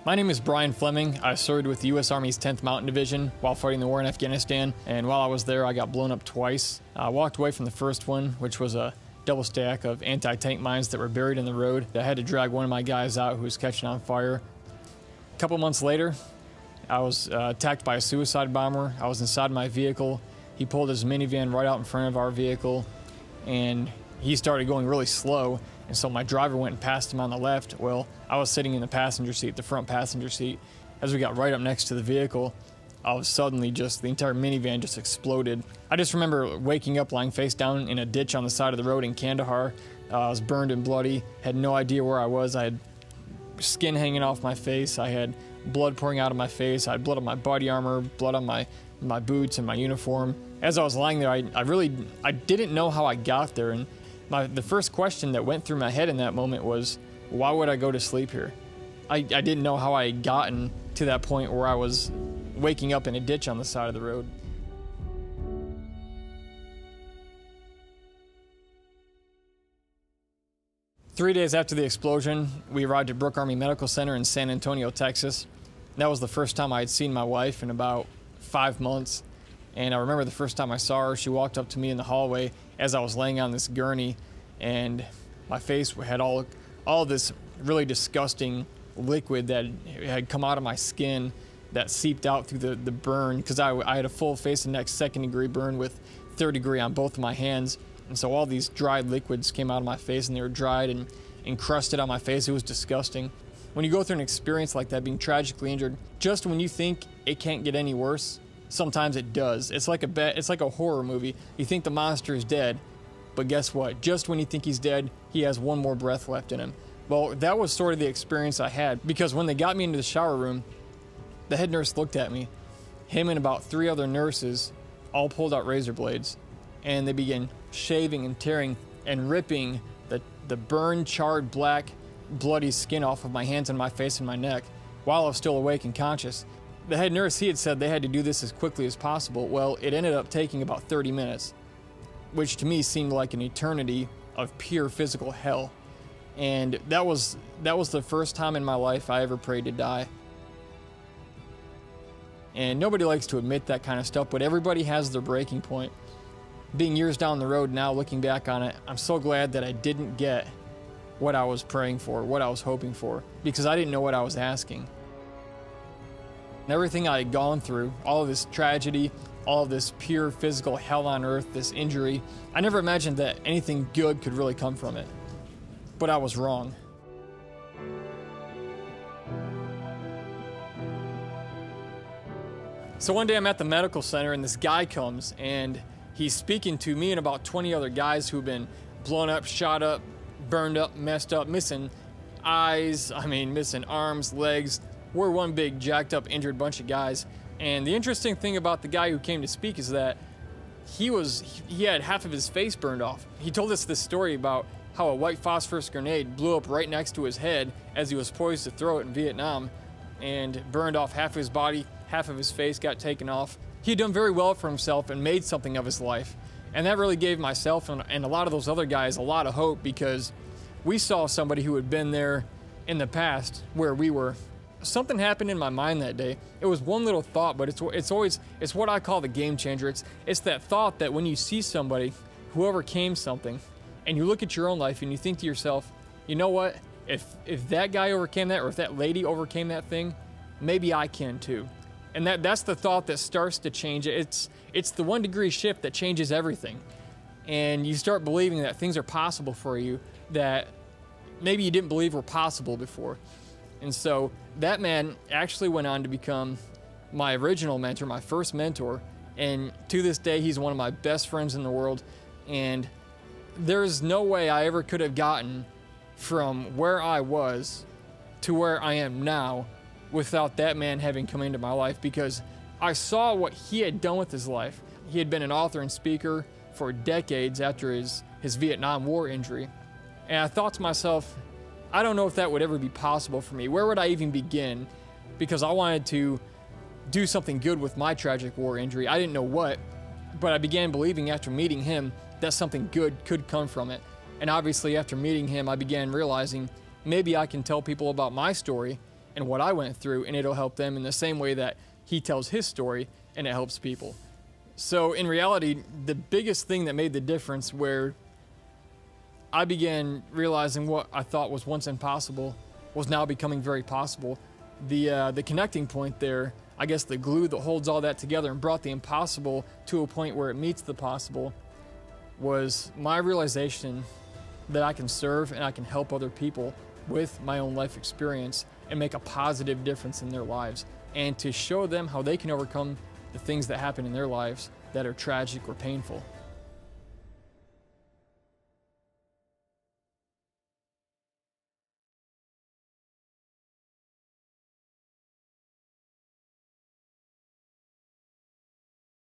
My name is Brian Fleming. I served with the U.S. Army's 10th Mountain Division while fighting the war in Afghanistan, and while I was there, I got blown up twice. I walked away from the first one, which was a double stack of anti-tank mines that were buried in the road. I had to drag one of my guys out who was catching on fire. A couple months later, I was attacked by a suicide bomber. I was inside my vehicle. He pulled his minivan right out in front of our vehicle, and he started going really slow. And so my driver went and passed him on the left. Well, I was sitting in the passenger seat, the front passenger seat. As we got right up next to the vehicle, all of a sudden the entire minivan just exploded. I just remember waking up lying face down in a ditch on the side of the road in Kandahar. I was burned and bloody, had no idea where I was. I had skin hanging off my face. I had blood pouring out of my face. I had blood on my body armor, blood on my boots and my uniform. As I was lying there, I didn't know how I got there. And the first question that went through my head in that moment was, why would I go to sleep here? I didn't know how I had gotten to that point where I was waking up in a ditch on the side of the road. Three days after the explosion, we arrived at Brooke Army Medical Center in San Antonio, Texas. That was the first time I had seen my wife in about 5 months. And I remember the first time I saw her, she walked up to me in the hallway as I was laying on this gurney, and my face had all this really disgusting liquid that had come out of my skin that seeped out through the burn, because I had a full face and neck second-degree burn with third-degree on both of my hands. And so all these dried liquids came out of my face, and they were dried and encrusted on my face. It was disgusting. When you go through an experience like that, being tragically injured, just when you think it can't get any worse, sometimes it does. It's like a horror movie. You think the monster is dead, but guess what? Just when you think he's dead, he has one more breath left in him. Well, that was sort of the experience I had, because when they got me into the shower room, the head nurse looked at me. Him and about 3 other nurses all pulled out razor blades, and they began shaving and tearing and ripping the burned, charred, black, bloody skin off of my hands and my face and my neck while I was still awake and conscious. The head nurse, he had said they had to do this as quickly as possible. Well, it ended up taking about 30 minutes, which to me seemed like an eternity of pure physical hell. And that was the first time in my life I ever prayed to die. And nobody likes to admit that kind of stuff, but everybody has their breaking point. Being years down the road now, looking back on it, I'm so glad that I didn't get what I was praying for, what I was hoping for, because I didn't know what I was asking. And everything I had gone through, all of this tragedy, all of this pure physical hell on earth, this injury, I never imagined that anything good could really come from it. But I was wrong. So one day I'm at the medical center, and this guy comes, and he's speaking to me and about 20 other guys who've been blown up, shot up, burned up, messed up, missing eyes, missing arms, legs. We're one big jacked up, injured bunch of guys. And the interesting thing about the guy who came to speak is that he had half of his face burned off. He told us this story about how a white phosphorus grenade blew up right next to his head as he was poised to throw it in Vietnam, and burned off half of his body, half of his face got taken off. He had done very well for himself and made something of his life. And that really gave myself and a lot of those other guys a lot of hope, because we saw somebody who had been there in the past where we were. Something happened in my mind that day. It was one little thought, but it's what I call the game changer. It's that thought that when you see somebody who overcame something, and you look at your own life and you think to yourself, you know what? If that guy overcame that, or if that lady overcame that thing, maybe I can too. And that's the thought that starts to change it. It's the 1 degree shift that changes everything. And you start believing that things are possible for you that maybe you didn't believe were possible before. And so that man actually went on to become my original mentor, my first mentor. And to this day, he's one of my best friends in the world. And there's no way I ever could have gotten from where I was to where I am now without that man having come into my life, because I saw what he had done with his life. He had been an author and speaker for decades after his Vietnam War injury. And I thought to myself, I don't know if that would ever be possible for me. Where would I even begin? Because I wanted to do something good with my tragic war injury. I didn't know what, but I began believing after meeting him that something good could come from it. And obviously after meeting him, I began realizing maybe I can tell people about my story and what I went through, and it'll help them in the same way that he tells his story and it helps people. So in reality, the biggest thing that made the difference, where I began realizing what I thought was once impossible was now becoming very possible. The connecting point there, I guess the glue that holds all that together and brought the impossible to a point where it meets the possible, was my realization that I can serve and I can help other people with my own life experience and make a positive difference in their lives, and to show them how they can overcome the things that happen in their lives that are tragic or painful.